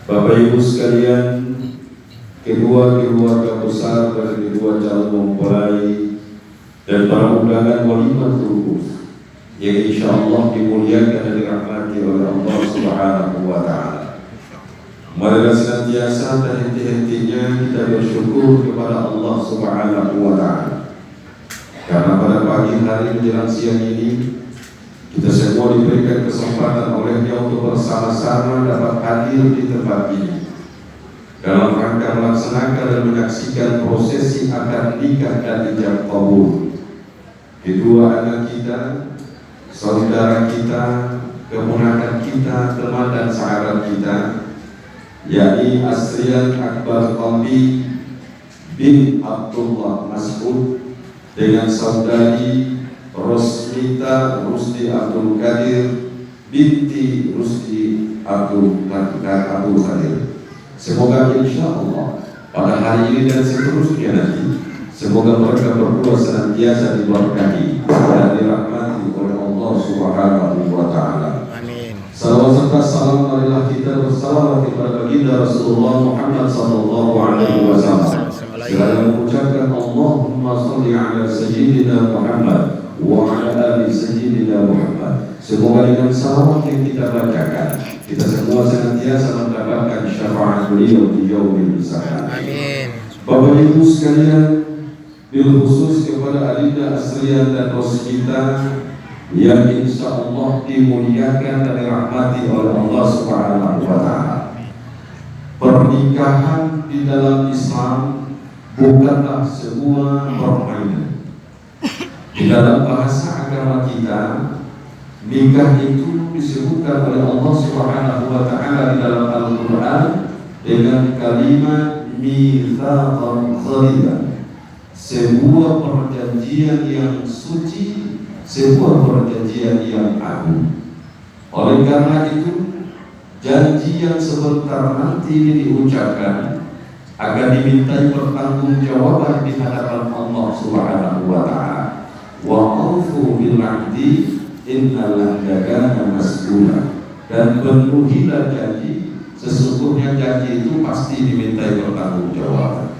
Bapak Ibu sekalian, kedua keluarga besar dari kedua calon mempelai dan para undangan walimah terus yang insya Allah dimuliakan dan dirahmati oleh Allah Subhanahu wa Ta'ala. Marilah senantiasa dan henti-hentinya kita bersyukur kepada Allah Subhanahu wa Ta'ala, karena pada pagi hari menjelang siang ini kita semua diberikan kesempatan olehnya untuk bersama-sama dapat hadir di tempat ini dalam rangka melaksanakan dan menyaksikan prosesi akad nikah dan ijab kabul kedua anak kita, saudara kita, keponakan kita, teman dan sahabat kita, yakni Asrian Akbar Qambi bin Abdullah Mas'ud dengan saudari Rosmita Rusdi Abdul Qadir binti Rusdi Abdul Qadir. Semoga insya Allah pada hari ini dan seterusnya nanti, semoga mereka berdua senantiasa diberkahi dan dirahmati oleh Allah Subhanahu wa Ta'ala. Amin. Salawat serta salam marilah kita bersalawat kepada baginda Rasulullah Muhammad sallallahu alaihi wasallam. Seraya mengucapkan Allahumma shalli ala sayyidina Muhammad wa ala ali sayyidina Muhammad. Semoga dengan salawat yang kita bacakan, kita semua senantiasa mendapatkan syafaat beliau di yaumil qiyamah. Amin. Bapak Ibu sekalian, bil khusus kepada Adinda Asrian dan Rosmita yang insya Allah dimuliakan dan dirahmati oleh Allah Subhanahu wa Ta'ala. Pernikahan di dalam Islam bukanlah sebuah permainan. Di dalam bahasa agama kita, nikah itu disebutkan oleh Allah Subhanahu wa Ta'ala di dalam Al-Quran dengan kalimat mitsaqan ghalidan, sebuah perjanjian yang suci, sebuah perjanjian yang agung. Oleh karena itu, janji yang sebentar nanti diucapkan akan dimintai pertanggungjawaban di hadapan Allah Subhanahu wa Ta'ala. Wa aufu bil 'ahdi innal 'ahda kana mas'ula, dan penuhilah janji, sesungguhnya janji itu pasti dimintai pertanggungjawaban.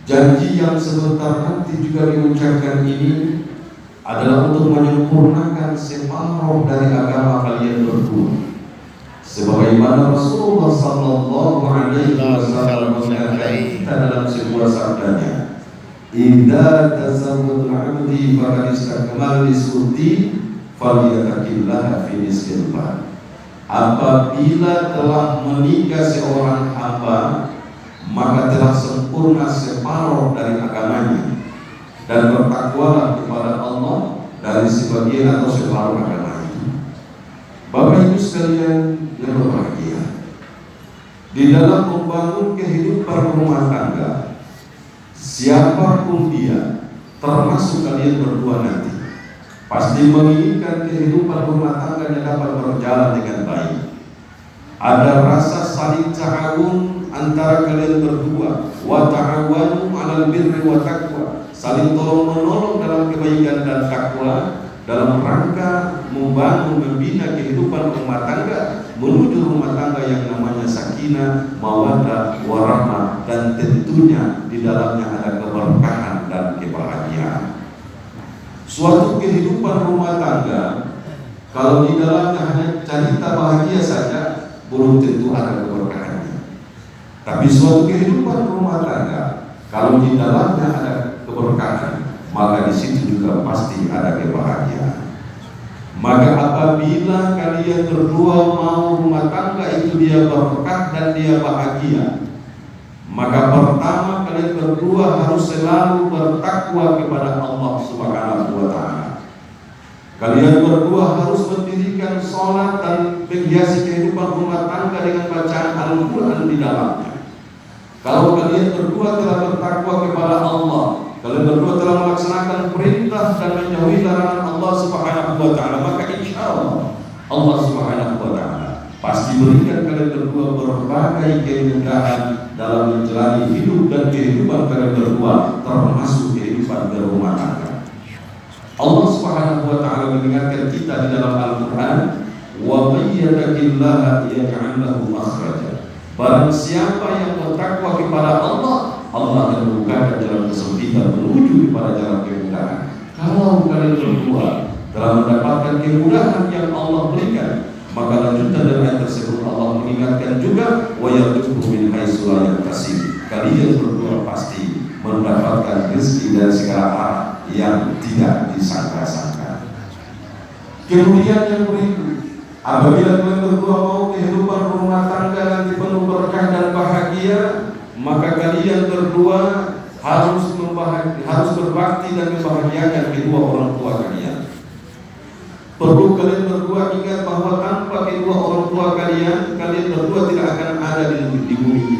Janji yang sebentar nanti juga diucapkan ini adalah untuk menyempurnakan separuh dari agama kalian berdua, sebagaimana Rasulullah sallallahu alaihi wasallam mengatakan dalam sebuah sabdanya, idza tazawwajal 'abdi faqad istakmala lisuti falyattaqillaha fi nisfil ba'd. Apabila telah menikah seorang hamba, maka telah sempurna separuh dari agamanya, dan bertakwalah kepada Allah dari sebagian atau separuh agama itu. Bapak Ibu sekalian yang berbahagia, di dalam membangun kehidupan rumah tangga, siapapun dia, termasuk kalian berdua nanti, pasti menginginkan kehidupan rumah tangganya dapat berjalan dengan baik. Ada rasa saling ta'awun antara kalian berdua, wa ta'awanu 'alal birri wa taqwa, saling tolong menolong dalam kebaikan dan takwa, dalam rangka membangun membina kehidupan rumah tangga menuju rumah tangga yang namanya sakinah, mawaddah, warahmah, dan tentunya di dalamnya ada keberkahan dan kebahagiaan. Suatu kehidupan rumah tangga kalau di dalamnya hanya cerita bahagia saja, belum tentu ada keberkahannya. Tapi suatu kehidupan rumah tangga kalau di dalamnya ada keberkahan, maka di situ juga pasti ada kebahagiaan. Maka apabila kalian berdua mau rumah tangga itu dia berkah dan dia bahagia, maka pertama kalian berdua harus selalu bertakwa kepada Allah Subhanahu wa Ta'ala. Kalian berdua harus mendirikan sholat dan menghiasi kehidupan rumah tangga dengan bacaan Al-Quran di dalamnya. Kalau kalian berdua telah bertakwa kepada Allah, kalian berdua telah melaksanakan perintah dan menjauhi larangan Allah Subhanahu wa Ta'ala, maka insya Allah Subhanahu wa Ta'ala pasti berikan kalian berdua berbagai kemudahan dalam menjalani hidup dan kehidupan kalian berdua, termasuk kehidupan berumah tangga. Allah Subhanahu wa taala mengingatkan kita di dalam Al-Qur'an, wa may yattaqillaha yaj'al lahu makhraja. Barang siapa yang bertakwa kepada Allah, Allah akan membukakan jalan kesempitan menuju kepada jalan kemudahan. Kalau kalian berdua telah mendapatkan kemudahan yang Allah berikan, maka lanjutan dari ayat tersebut Allah mengingatkan juga, wa yarzuqhu min haitsu la yahtasib. Kalian berdua pasti mendapatkan rezeki dari segala arah yang tidak disangka-sangka. Kemudian yang berikut, apabila kalian berdua mau kehidupan rumah tangga nanti penuh berkah dan bahagia, maka kalian berdua harus berbakti dan membahagiakan kedua orang tua kalian. Perlu kalian berdua ingat bahwa tanpa kedua orang tua kalian berdua tidak akan ada di bumi ini.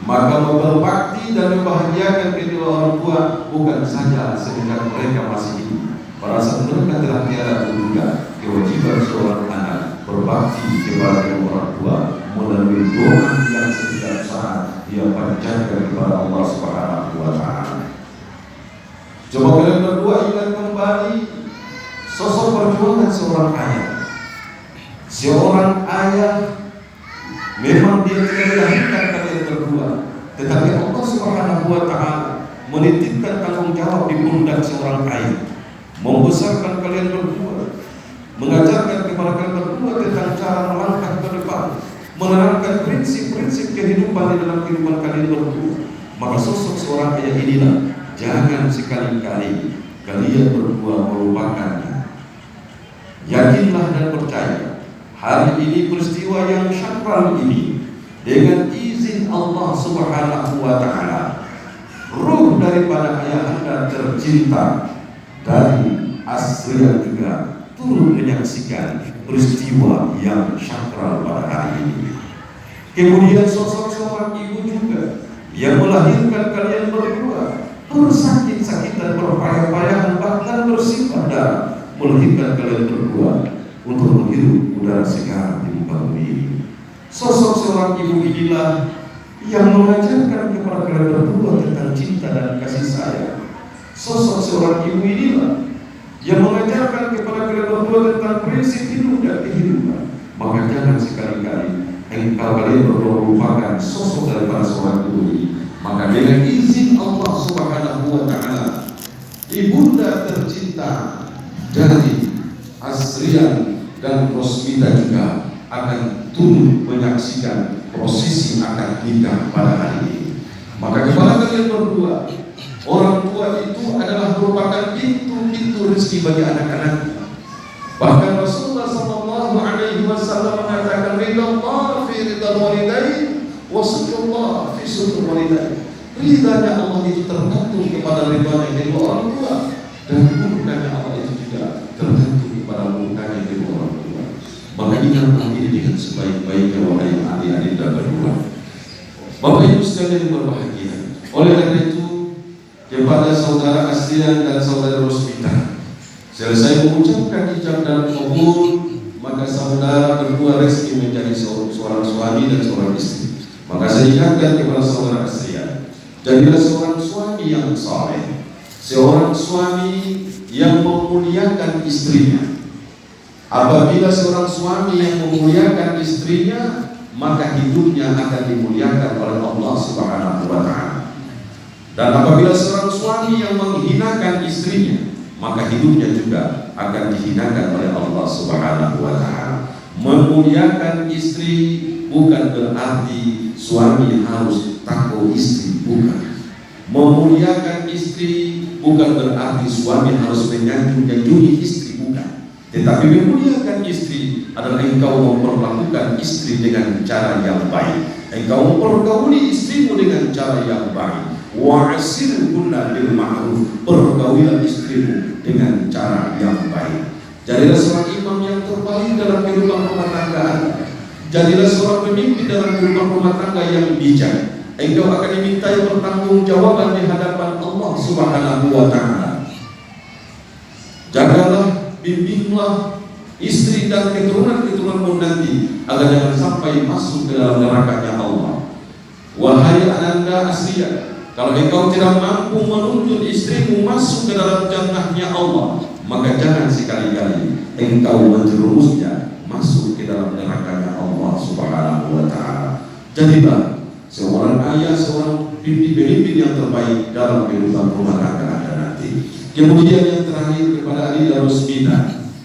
Maka berbakti dan membahagiakan kedua orang tua bukan saja sekedar mereka masih hidup. Pada saat mereka telah tiada juga, kewajiban seorang anak berbakti kepada kedua orang tua melalui doa yang setiap saat dia panjatkan kepada Allah Subhanahu wa taala. Coba kalian berdua ingat kembali sosok perjuangan seorang ayah. Seorang ayah memang dia tidak dilahirkan kalian berdua, tetapi Allah Subhanahu wa taala menitipkan tanggung jawab di pundak seorang ayah, membesarkan kalian berdua, mengajarkan kepada kalian berdua tentang cara melangkah ke depan, menerapkan prinsip-prinsip kehidupan di dalam kehidupan kalian berdua. Maka sosok seorang ayah inilah jangan sekali-kali kalian berdua melupakannya. Yakinlah dan percaya, hari ini peristiwa yang syakral ini dengan izin Allah Subhanahu wa taala, ruh daripada ayahanda tercinta dari Asrian juga turut menyaksikan peristiwa yang syakral pada hari ini. Kemudian sosok seorang ibu juga yang melahirkan kalian berdua, bersakit-sakitan, berpayah-payahan, bahkan bersimpah darah, melahirkan kalian berdua untuk menghirup udara segar di muka bumi ini. Sosok seorang ibu inilah yang mengajarkan kepada kalian berdua tentang cinta dan kasih sayang. Sosok seorang ibu inilah yang mengajarkan kepada kalian berdua tentang prinsip hidup dan kehidupan. Maka jangan sekali-kali engkau kalian berdua melupakan sosok daripada seorang ibu ini. Maka dengan izin Allah Subhanahu wa taala, ibunda tercinta dari Asrian dan Rosmita juga akan turut menyaksikan prosesi akad nikah pada hari ini. Maka kepada kalian berdua, orang tua itu adalah merupakan pintu-pintu rezeki bagi anak-anak. Bahkan Rasulullah sallallahu alaihi wasallam mengatakan, ridallah fi ridal walidain wa sutrullah fi sutrul walidain. Ridanya Allah itu tergantung kepada ridanya kedua orang tua, dan murkanya Allah itu juga tergantung kepada murkanya kedua orang tua. Maka ingatlah ini dengan sebaik-baiknya wahai adik-adik dan berdua. Bapak Ibu sekalian yang berbahagia. Oleh karena itu, kepada saudara Asrian dan saudara Rosmita, selesai mengucapkan ijab dan kabul, maka saudara berdua resmi menjadi seorang suami dan seorang istri. Maka saya ingatkan kepada saudara Asrian, jadilah seorang suami yang saleh, seorang suami yang memuliakan istrinya. Apabila seorang suami yang memuliakan istrinya, maka hidupnya akan dimuliakan oleh Allah Subhanahu wa taala. Dan apabila seorang suami yang menghinakan istrinya, maka hidupnya juga akan dihinakan oleh Allah Subhanahu wa taala. Memuliakan istri bukan berarti suami harus takut istri, bukan. Memuliakan istri bukan berarti suami harus menyanjung-nyanjungi istri, bukan. Tetapi memuliakan istri adalah engkau memperlakukan istri dengan cara yang baik, engkau mempergauli istrimu dengan cara yang baik. Wa'asirhunna bil ma'ruf, pergaulilah istrimu dengan cara yang baik. Jadilah seorang imam yang terbaik dalam kehidupan rumah tangga Anda. Jadilah seorang pemimpin dalam kehidupan rumah tangga yang bijak. Engkau akan dimintai pertanggungjawaban di hadapan Allah Subhanahu wa taala. Jagalah, bimbinglah istri dan keturunan-keturunanmu nanti agar jangan sampai masuk ke dalam nerakanya Allah. Wahai ananda Asrian, Kalau engkau tidak mampu menuntun istrimu masuk ke dalam jannahnya Allah, maka jangan sekali-kali engkau menjerumusnya masuk ke dalam nerakanya Allah Subhanahu wa Ta'ala. Jadilah seorang ayah, seorang pemimpin yang terbaik dalam kehidupan rumah tangga Anda nanti. Kemudian yang terakhir kepada adik dan Rusmina,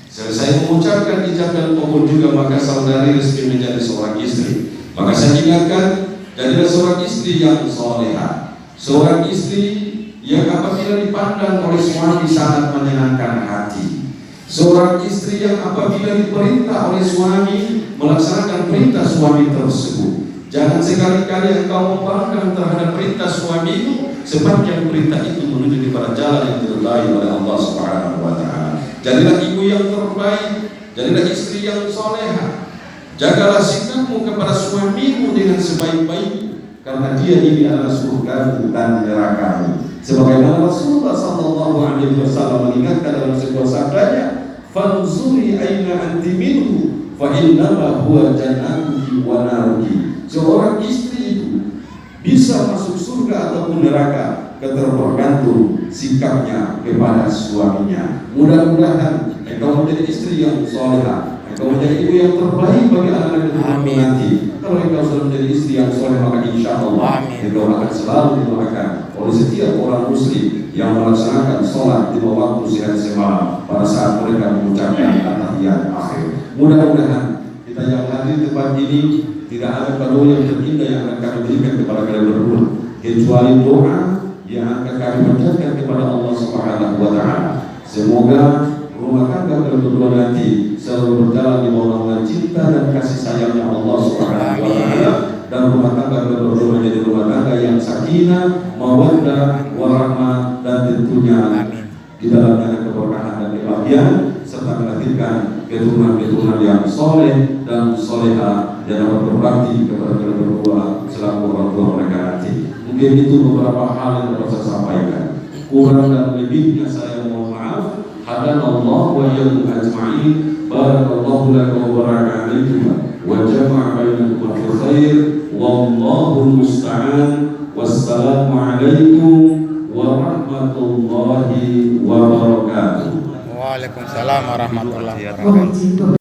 selesai mengucapkan ijab dan kabul juga, maka saudari resmi menjadi seorang istri. Maka saya ingatkan, jadilah seorang istri yang salehah, seorang istri yang apabila dipandang oleh suami sangat menyenangkan hati, seorang istri yang apabila diperintah oleh suami melaksanakan perintah suami tersebut. Jangan sekali-kali engkau membangkang terhadap perintah suamimu sepanjang perintah itu menuju kepada jalan yang diridhai oleh Allah Subhanahu wa Ta'ala. Jadilah ibu yang terbaik, jadilah istri yang salehah. Jagalah sikapmu kepada suamimu dengan sebaik-baiknya, karena dia ini adalah surgamu dan nerakamu. Sebagaimana Rasulullah sallallahu alaihi wasallam mengingatkan dalam sebuah sabdanya, "Fanzuri aina anti minhu, fa innama huwa jannatuki wa naruki." Seorang istri itu bisa masuk surga ataupun neraka tergantung sikapnya kepada suaminya. Mudah-mudahan engkau menjadi istri yang salehah, engkau menjadi ibu yang terbaik bagi anak-anak nanti. Kalau engkau sudah menjadi istri yang saleh, maka insya Allah engkau akan selalu didoakan oleh setiap orang muslim yang melaksanakan sholat 5 waktu sehari semalam pada saat mereka mengucapkan tahiyat akhir. Mudah-mudahan kita yang hadir di tempat ini tidak ada kado yang terindah yang akan kami berikan kepada kalian berdua kecuali doa yang akan kami panjatkan kepada Allah Subhanahu wa Ta'ala. Semoga rumah tangga kalian berdua nanti selalu berjalan di bawah naungan cinta dan kasih sayangnya Allah Subhanahu wa Ta'ala, dan rumah tangga kalian berdua menjadi rumah tangga yang sakinah, mawaddah, warahmah, dan tentunya di dalamnya ada keberkahan dan kebahagiaan, serta melahirkan keturunan-keturunan yang soleh dan soleha yang dapat berbakti kepada kalian berdua selaku orang tua mereka nanti. Mungkin itu beberapa hal yang dapat saya sampaikan. Kurang dan lebihnya saya mohon maaf. Hadanallahu wa iyyakum ajma'in. Barakallahu lakum wa baraka alaikum wa jama'a bainakum fi khair. Wallahu musta'an. Wassalamu alaikum warahmatullahi wabarakatuh. Waalaikumsalam warahmatullahi wabarakatuh.